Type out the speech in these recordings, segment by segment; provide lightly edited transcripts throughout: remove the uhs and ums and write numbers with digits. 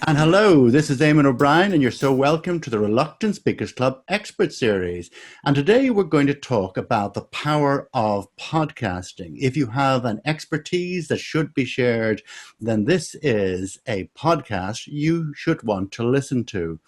And hello, this is Eamonn O'Brien, and you're so welcome to the Reluctant Speakers Club Expert Series. And today we're going to talk about the power of podcasting. If you have an expertise that should be shared, then this is a podcast you should want to listen to.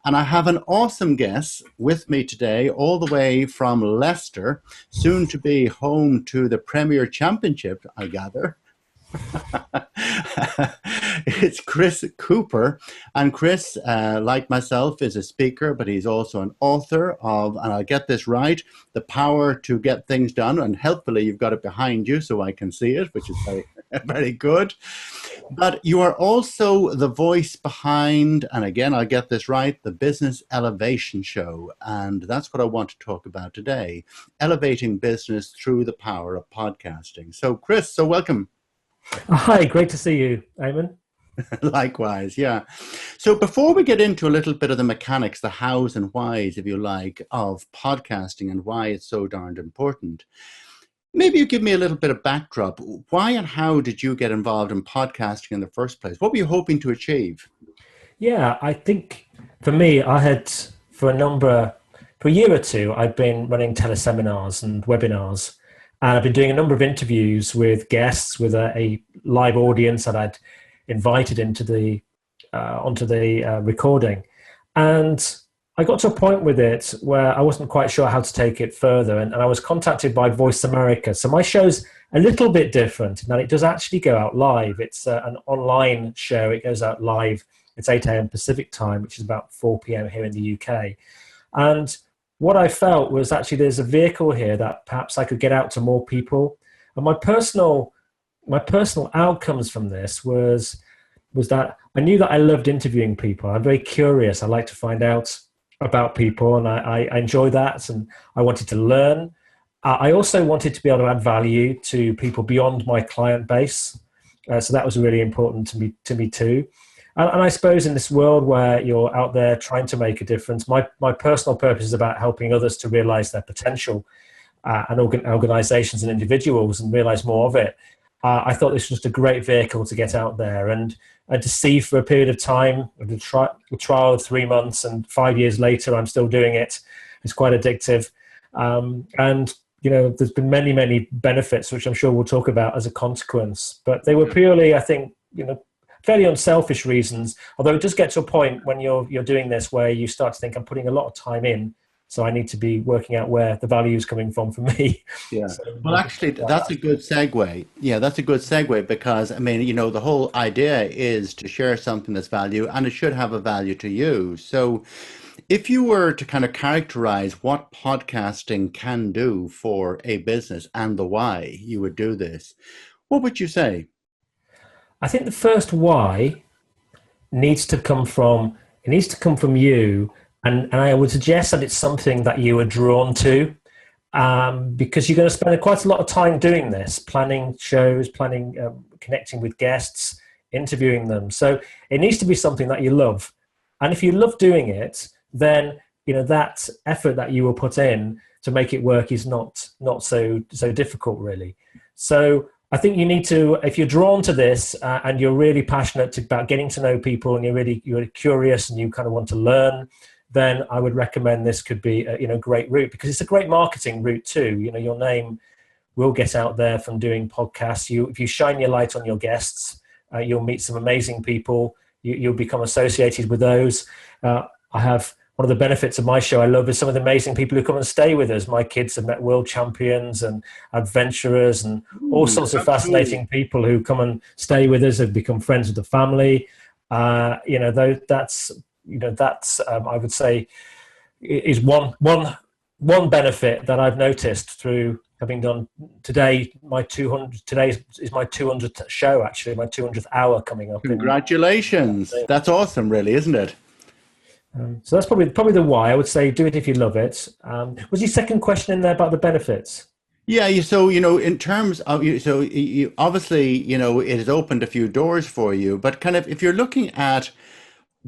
And I have an awesome guest with me today, all the way from Leicester, soon to be home to the Premier Championship, I gather. It's Chris Cooper, and Chris, like myself, is a speaker, but he's also an author of, and I'll get this right, The Power to Get Things Done, and helpfully you've got it behind you so I can see it, which is very, very good. But you are also the voice behind, and again, I'll get this right, the Business Elevation Show, and that's what I want to talk about today, elevating business through the power of podcasting. So Chris, so welcome. Hi, great to see you, Eamonn. Likewise, yeah. So before we get into a little bit of the mechanics, the hows and whys, if you like, of podcasting and why it's so darned important, maybe you give me a little bit of backdrop. Why and how did you get involved in podcasting in the first place? What were you hoping to achieve? Yeah, I think for me, I had for a year or two, I've been running teleseminars and webinars. And I've been doing a number of interviews with guests, with a live audience that I'd invited into onto the recording. And I got to a point with it where I wasn't quite sure how to take it further. And I was contacted by VoiceAmerica. So my show's a little bit different in that it does actually go out live. It's an online show. It goes out live. It's 8 a.m. Pacific time, which is about 4 p.m. here in the UK. And what I felt was actually there's a vehicle here that perhaps I could get out to more people. And my personal outcomes from this was that I knew that I loved interviewing people. I'm very curious. I like to find out about people, and I enjoy that, and I wanted to learn. I also wanted to be able to add value to people beyond my client base. So that was really important to me too. And I suppose in this world where you're out there trying to make a difference, my personal purpose is about helping others to realize their potential and organizations and individuals and realize more of it. I thought this was just a great vehicle to get out there and to see for a period of time, a trial of 3 months, and 5 years later, I'm still doing it. It's quite addictive. And, you know, there's been many, many benefits, which I'm sure we'll talk about as a consequence. But they were purely, I think, you know, fairly unselfish reasons, although it does get to a point when you're doing this where you start to think, I'm putting a lot of time in, so I need to be working out where the value is coming from for me. Yeah. So, well, actually, that's a good segue. Yeah, that's a good segue because, I mean, you know, the whole idea is to share something that's value, and it should have a value to you. So if you were to kind of characterize what podcasting can do for a business and the why you would do this, what would you say? I think the first why needs to come from you, and I would suggest that it's something that you are drawn to, because you're going to spend quite a lot of time doing this, planning shows, connecting with guests, interviewing them. So it needs to be something that you love, and if you love doing it, then you know that effort that you will put in to make it work is not so difficult, really. So I think you need to, if you're drawn to this and you're really passionate about getting to know people and you're curious and you kind of want to learn, then I would recommend this could be a great route, because it's a great marketing route too. You know, your name will get out there from doing podcasts. If you shine your light on your guests, you'll meet some amazing people. You'll become associated with those. I have one of the benefits of my show I love is some of the amazing people who come and stay with us. My kids have met world champions and adventurers and all sorts of fascinating people who come and stay with us, have become friends with the family. That's I would say is one benefit that I've noticed through having done today. Today is my 200th show, actually, my 200th hour coming up. Congratulations! That's awesome, really, isn't it? So that's probably the why. I would say do it if you love it. Was your second question in there about the benefits? Yeah, so, in terms of, so you obviously, it has opened a few doors for you, but kind of if you're looking at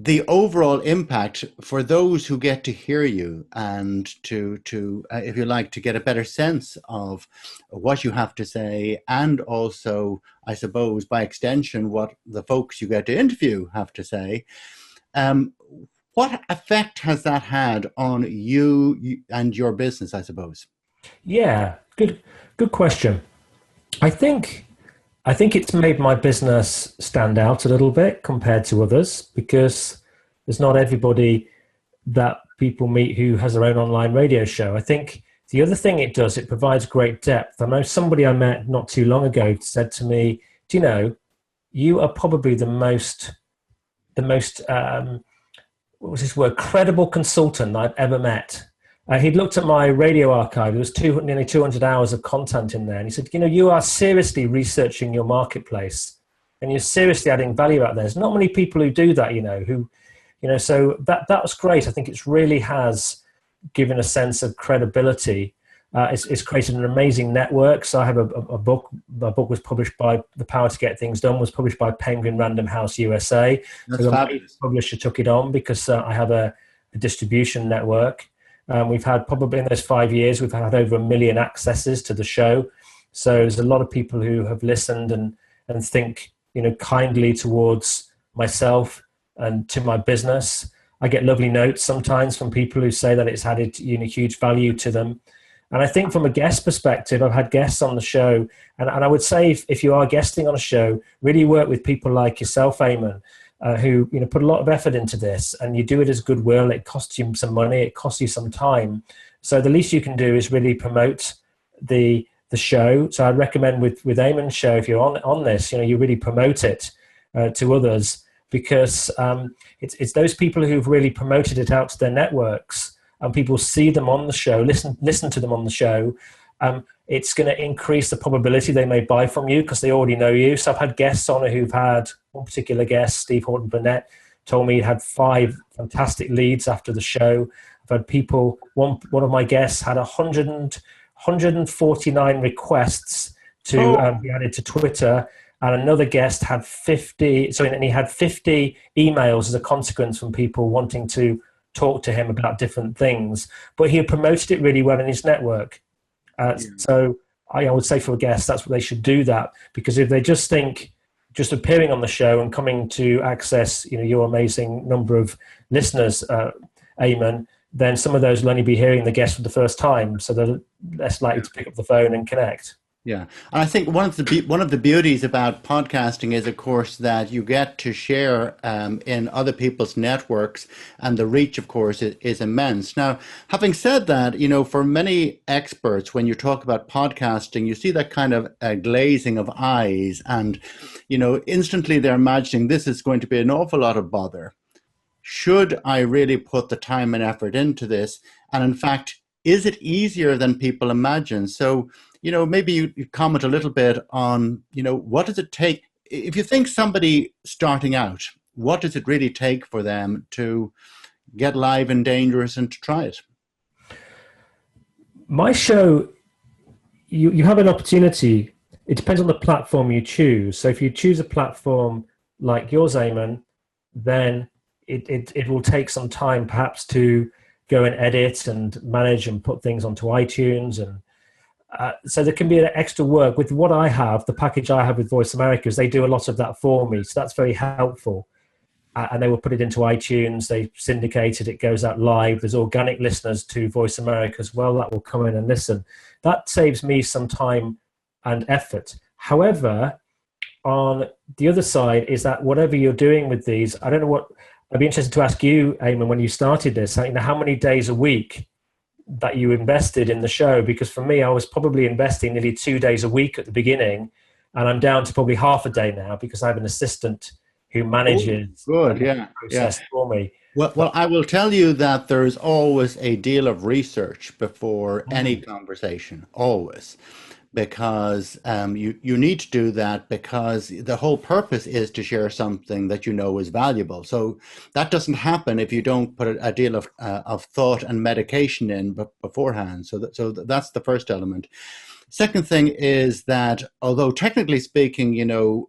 the overall impact for those who get to hear you and to if you like, to get a better sense of what you have to say, and also, I suppose, by extension, what the folks you get to interview have to say. What effect has that had on you and your business, I suppose? Yeah, good question. I think it's made my business stand out a little bit compared to others, because there's not everybody that people meet who has their own online radio show. I think the other thing it does, it provides great depth. I know somebody I met not too long ago said to me, "Do you know, you are probably the most what was his word, credible consultant I've ever met." He'd looked at my radio archive. There was nearly 200 hours of content in there. And he said, "You know, you are seriously researching your marketplace, and you're seriously adding value out there. There's not many people who do that, so that was great. I think it's really has given a sense of credibility. It's created an amazing network. So I have a book. My book was published by The Power to Get Things Done, was published by Penguin Random House USA. That's so fabulous. the publisher took it on because I have a distribution network. We've had, probably in those 5 years, we've had over 1 million accesses to the show. So there's a lot of people who have listened and think, kindly towards myself and to my business. I get lovely notes sometimes from people who say that it's added huge value to them. And I think from a guest perspective, I've had guests on the show, and I would say if you are guesting on a show, really work with people like yourself, Eamonn, who put a lot of effort into this, and you do it as goodwill. It costs you some money, it costs you some time. So the least you can do is really promote the show. So I'd recommend with Eamonn's show, if you're on this, you really promote it to others, because it's those people who've really promoted it out to their networks, and people see them on the show, listen to them on the show. It's going to increase the probability they may buy from you because they already know you. So I've had guests on it who've had, one particular guest, Steve Horton-Burnett, told me he had 5 fantastic leads after the show. I've had people, one of my guests had 149 requests to be added to Twitter, and another guest had 50 emails as a consequence from people wanting to talk to him about different things. But he had promoted it really well in his network. So I would say for a guest, that's what they should do, that, because if they just think just appearing on the show and coming to access your amazing number of listeners, Eamonn, then some of those will only be hearing the guest for the first time, so they're less likely to pick up the phone and connect. Yeah, and I think one of the beauties about podcasting is, of course, that you get to share in other people's networks, and the reach, of course, is immense. Now, having said that, for many experts, when you talk about podcasting, you see that kind of glazing of eyes, and instantly they're imagining this is going to be an awful lot of bother. Should I really put the time and effort into this? And in fact, is it easier than people imagine? So, maybe you comment a little bit on, what does it take? If you think somebody starting out, what does it really take for them to get live and dangerous and to try it? My show, you have an opportunity. It depends on the platform you choose. So if you choose a platform like yours, Eamonn, then it will take some time perhaps to go and edit and manage and put things onto iTunes, and so there can be an extra work. With what I have, the package I have with Voice America, is they do a lot of that for me. So that's very helpful. And they will put it into iTunes. They syndicate it. It goes out live. There's organic listeners to Voice America as well that will come in and listen. That saves me some time and effort. However, on the other side is that whatever you're doing with these, I don't know what, I'd be interested to ask you, Eamonn, when you started this, how many days a week that you invested in the show? Because for me, I was probably investing nearly 2 days a week at the beginning, and I'm down to probably half a day now because I have an assistant who manages the process for me. Well, I will tell you that there's always a deal of research before any conversation, always. Because you need to do that, because the whole purpose is to share something that is valuable. So that doesn't happen if you don't put a deal of thought and medication in beforehand. So that's the first element. Second thing is that although technically speaking,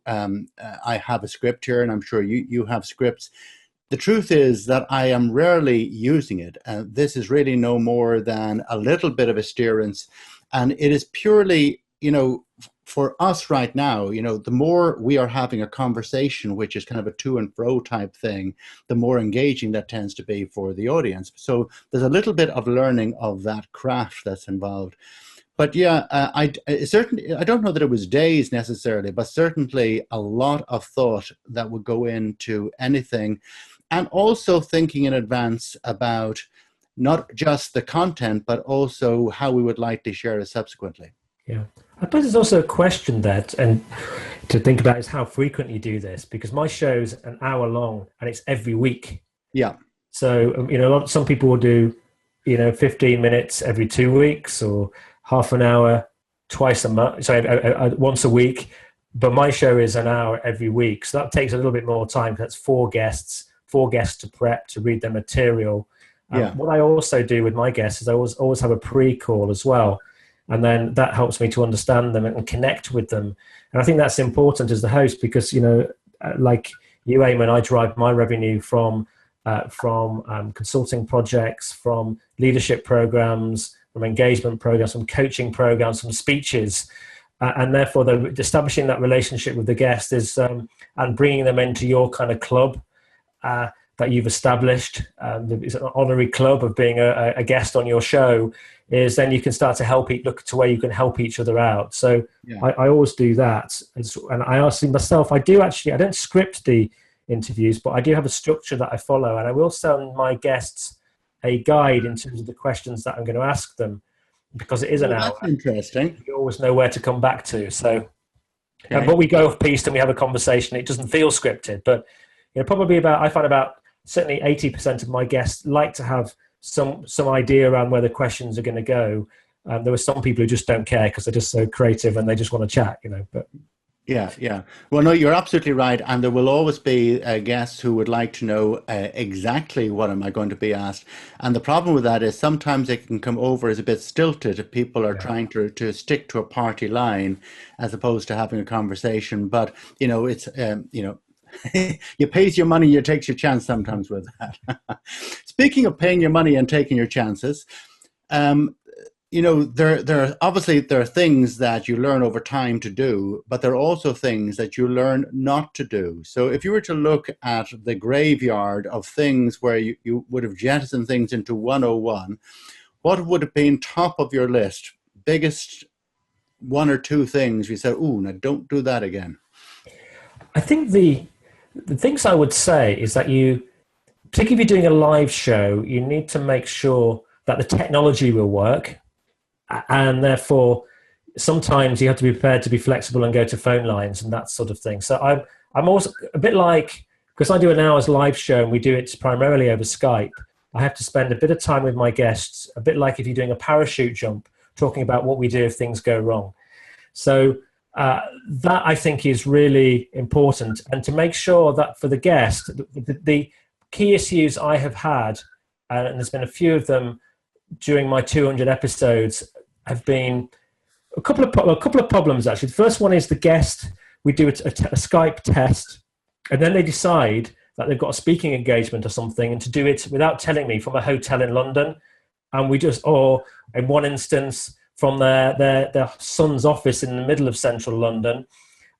I have a script here, and I'm sure you have scripts, the truth is that I am rarely using it. This is really no more than a little bit of a steerance. And it is purely, for us right now, the more we are having a conversation, which is kind of a to and fro type thing, the more engaging that tends to be for the audience. So there's a little bit of learning of that craft that's involved. But yeah, I don't know that it was days necessarily, but certainly a lot of thought that would go into anything, and also thinking in advance about not just the content, but also how we would like to share it subsequently. Yeah. I suppose there's also a question that, and to think about, is how frequent you do this, because my show's an hour long and it's every week. Yeah. So, some people will do, 15 minutes every 2 weeks, or half an hour twice a month, once a week. But my show is an hour every week. So that takes a little bit more time. That's four guests to prep, to read their material. What I also do with my guests is I always have a pre-call as well. And then that helps me to understand them and connect with them. And I think that's important as the host, because, like you, Eamonn, I derive my revenue from consulting projects, from leadership programs, from engagement programs, from coaching programs, from speeches. And therefore, establishing that relationship with the guest is and bringing them into your kind of club that you've established. It's an honorary club of being a guest on your show. Is then you can start to look to where you can help each other out. So I always do that. And I ask myself, I don't script the interviews, but I do have a structure that I follow. And I will send my guests a guide in terms of the questions that I'm going to ask them, because it is an hour. That's interesting. You always know where to come back to. So, but we go off piste and we have a conversation. It doesn't feel scripted, but I find about certainly 80% of my guests like to have some idea around where the questions are going to go. There were some people who just don't care because they're just so creative and they just want to chat, but. Yeah. Well, no, you're absolutely right. And there will always be guests who would like to know exactly what am I going to be asked. And the problem with that is sometimes it can come over as a bit stilted if people are trying to stick to a party line as opposed to having a conversation. But, it's, you pays your money, you takes your chance sometimes with that. Speaking of paying your money and taking your chances, there are things that you learn over time to do, but there are also things that you learn not to do. So if you were to look at the graveyard of things where you would have jettisoned things into 101, what would have been top of your list? Biggest one or two things you said, ooh, now don't do that again. I think the things I would say is that particularly if you're doing a live show, you need to make sure that the technology will work. And therefore, sometimes you have to be prepared to be flexible and go to phone lines and that sort of thing. So I'm also a bit like, because I do an hour's live show and we do it primarily over Skype, I have to spend a bit of time with my guests, a bit like if you're doing a parachute jump, talking about what we do if things go wrong. So that I think is really important. And to make sure that for the guest, the key issues I have had, and there's been a few of them during my 200 episodes, have been a couple of problems actually. The first one is the guest. We do a Skype test, and then they decide that they've got a speaking engagement or something, and to do it without telling me from a hotel in London, and or in one instance from their son's office in the middle of central London,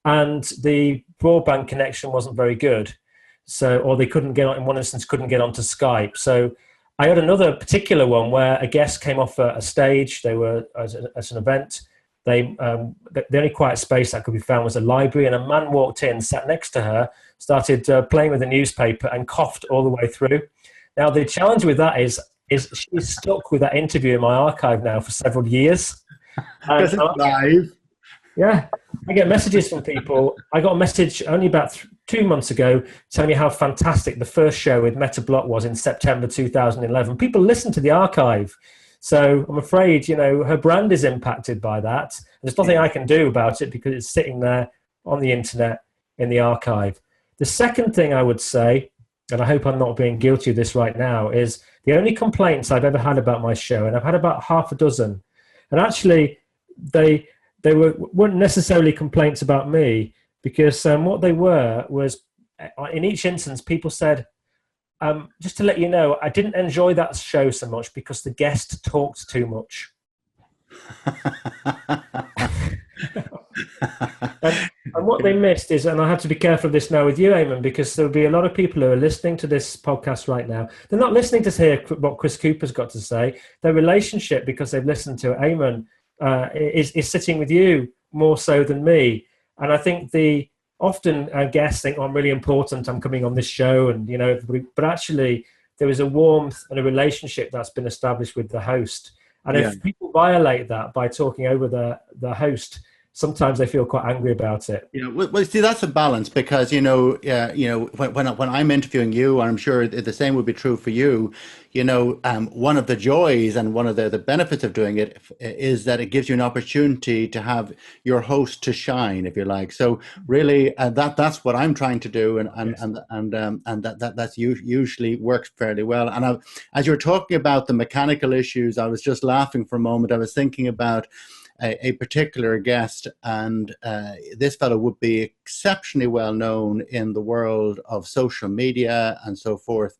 and the broadband connection wasn't very good, or they couldn't get on. In one instance, couldn't get onto Skype. So I had another particular one where a guest came off a stage. They were at an event. The only quiet space that could be found was a library, and a man walked in, sat next to her, started playing with a newspaper, and coughed all the way through. Now the challenge with that is she's stuck with that interview in my archive now for several years. Because it's live. Yeah, I get messages from people. I got a message only about 2 months ago telling me how fantastic the first show with Meta Block was in September 2011. People listen to the archive. So I'm afraid, her brand is impacted by that. There's nothing I can do about it because it's sitting there on the internet in the archive. The second thing I would say, and I hope I'm not being guilty of this right now, is the only complaints I've ever had about my show, and I've had about half a dozen, and actually they weren't necessarily complaints about me, because what they were was, in each instance, people said, just to let you know, I didn't enjoy that show so much because the guest talked too much. And what they missed is, and I have to be careful of this now with you, Eamonn, because there'll be a lot of people who are listening to this podcast right now. They're not listening to hear what Chris Cooper's got to say. Their relationship, because they've listened to Eamonn, is sitting with you more so than me. And I think often guests think, oh, I'm really important, I'm coming on this show, and but actually there is a warmth and a relationship that's been established with the host. And if people violate that by talking over the host, sometimes they feel quite angry about it. Well, see, that's a balance, because when I'm interviewing you, and I'm sure the same would be true for you. One of the joys and one of the benefits of doing it is that it gives you an opportunity to have your host to shine, if you like. So really, that's what I'm trying to do, and that's usually works fairly well. And as you're talking about the mechanical issues, I was just laughing for a moment. I was thinking about a particular guest, and this fellow would be exceptionally well known in the world of social media and so forth.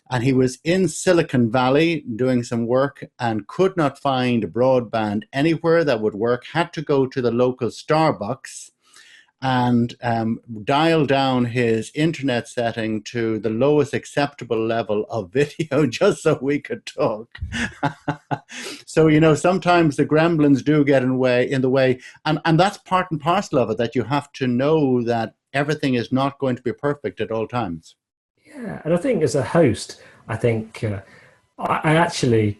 And he was in Silicon Valley doing some work and could not find broadband anywhere that would work, had to go to the local Starbucks and dial down his internet setting to the lowest acceptable level of video just so we could talk. So, sometimes the gremlins do get in the way. And that's part and parcel of it, that you have to know that everything is not going to be perfect at all times. Yeah, and I think as a host, I think I actually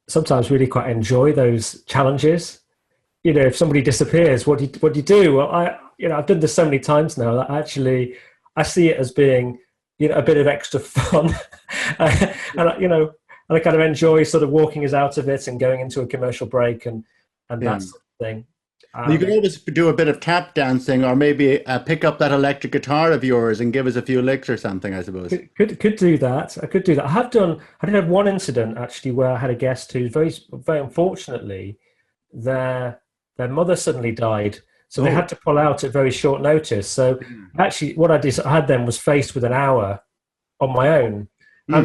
sometimes really quite enjoy those challenges. If somebody disappears, what do you do? Well, I've done this so many times now that actually I see it as being, a bit of extra fun, and I kind of enjoy sort of walking us out of it and going into a commercial break and that sort of thing. You can always do a bit of tap dancing, or maybe pick up that electric guitar of yours and give us a few licks or something, I suppose. Could do that. I could do that. I did have one incident actually where I had a guest who very, very unfortunately, their mother suddenly died. So they had to pull out at very short notice. So actually what I had then was faced with an hour on my own.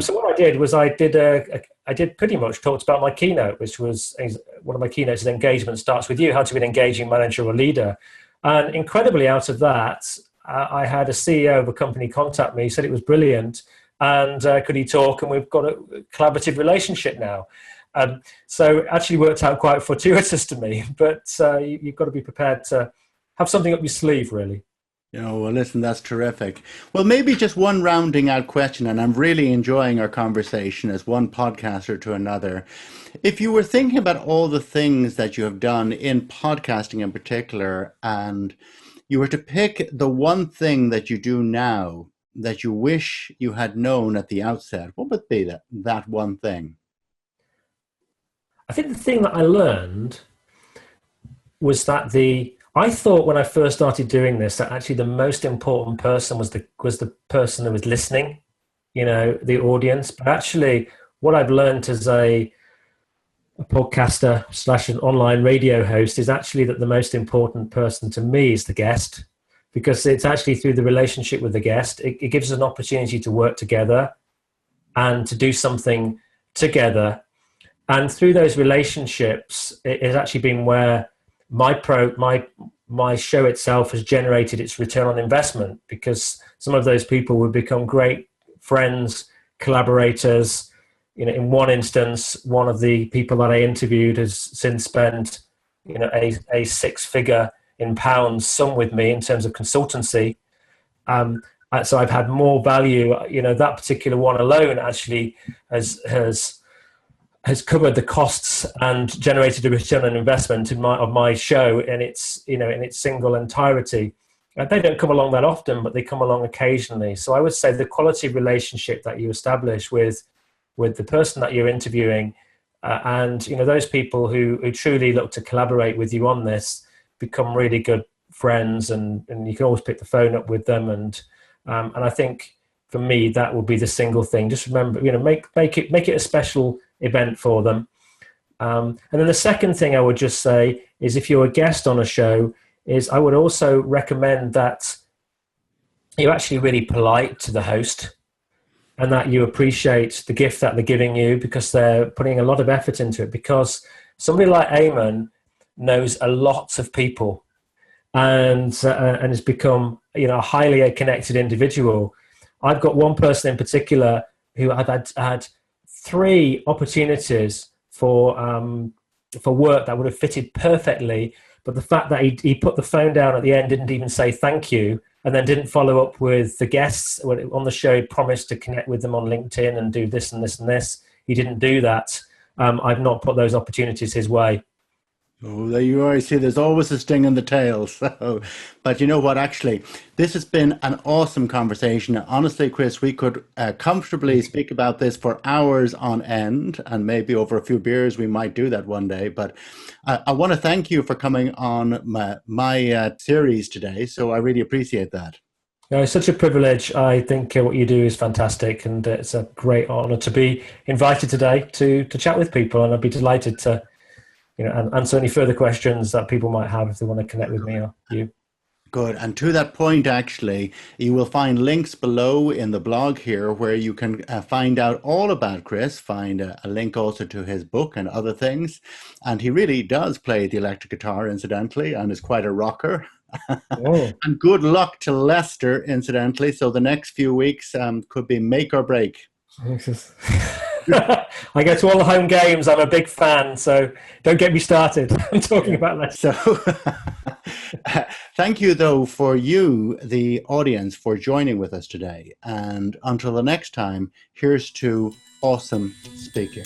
So what I did was I did pretty much talked about my keynote, which was one of my keynotes is engagement starts with you, how to be an engaging manager or leader. And incredibly out of that, I had a CEO of a company contact me, said it was brilliant, and could he talk, and we've got a collaborative relationship now. So it actually worked out quite fortuitous to me, but you've got to be prepared to have something up your sleeve, really. Well, listen, that's terrific. Well, maybe just one rounding out question, and I'm really enjoying our conversation as one podcaster to another. If you were thinking about all the things that you have done in podcasting in particular, and you were to pick the one thing that you do now that you wish you had known at the outset, what would be that one thing? I think the thing that I learned was that I thought when I first started doing this that actually the most important person was the person who was listening, the audience. But actually, what I've learned as a podcaster / an online radio host is actually that the most important person to me is the guest, because it's actually through the relationship with the guest. It gives us an opportunity to work together and to do something together. And through those relationships, it has actually been where my show itself has generated its return on investment, because some of those people would become great friends, collaborators. In one instance, one of the people that I interviewed has since spent, a six-figure in pounds sum with me in terms of consultancy. So I've had more value. That particular one alone actually has covered the costs and generated a return on investment of my show in its single entirety. They don't come along that often, but they come along occasionally. So I would say the quality relationship that you establish with the person that you're interviewing, and those people who truly look to collaborate with you on this become really good friends, and you can always pick the phone up with them. And I think for me that will be the single thing. Just remember, make it a special event for them. And then the second thing I would just say is, if you're a guest on a show, is I would also recommend that you're actually really polite to the host. and that you appreciate the gift that they're giving you because they're putting a lot of effort into it. Because somebody like Eamonn knows a lot of people and has become, a highly connected individual. I've got one person in particular who I've had 3 opportunities for work that would have fitted perfectly, but the fact that he put the phone down at the end, didn't even say thank you, and then didn't follow up with the guests on the show. He promised to connect with them on LinkedIn and do this and this and this. He didn't do that. I've not put those opportunities his way. Oh, there you are. You see, there's always a sting in the tail. So, but you know what? Actually, this has been an awesome conversation. Honestly, Chris, we could comfortably speak about this for hours on end, and maybe over a few beers, we might do that one day. But I want to thank you for coming on my series today. So I really appreciate that. It's such a privilege. I think what you do is fantastic, and it's a great honor to be invited today to chat with people. And I'd be delighted to and answer any further questions that people might have if they want to connect with me or you. Good. And to that point, actually, you will find links below in the blog here where you can find out all about Chris, find a link also to his book and other things. And he really does play the electric guitar, incidentally, and is quite a rocker. Oh. And good luck to Leicester, incidentally. So the next few weeks could be make or break. I go to all the home games. I'm a big fan, so don't get me started. I'm talking about that. So thank you, though, for you, the audience, for joining with us today. And until the next time, here's to awesome speaking.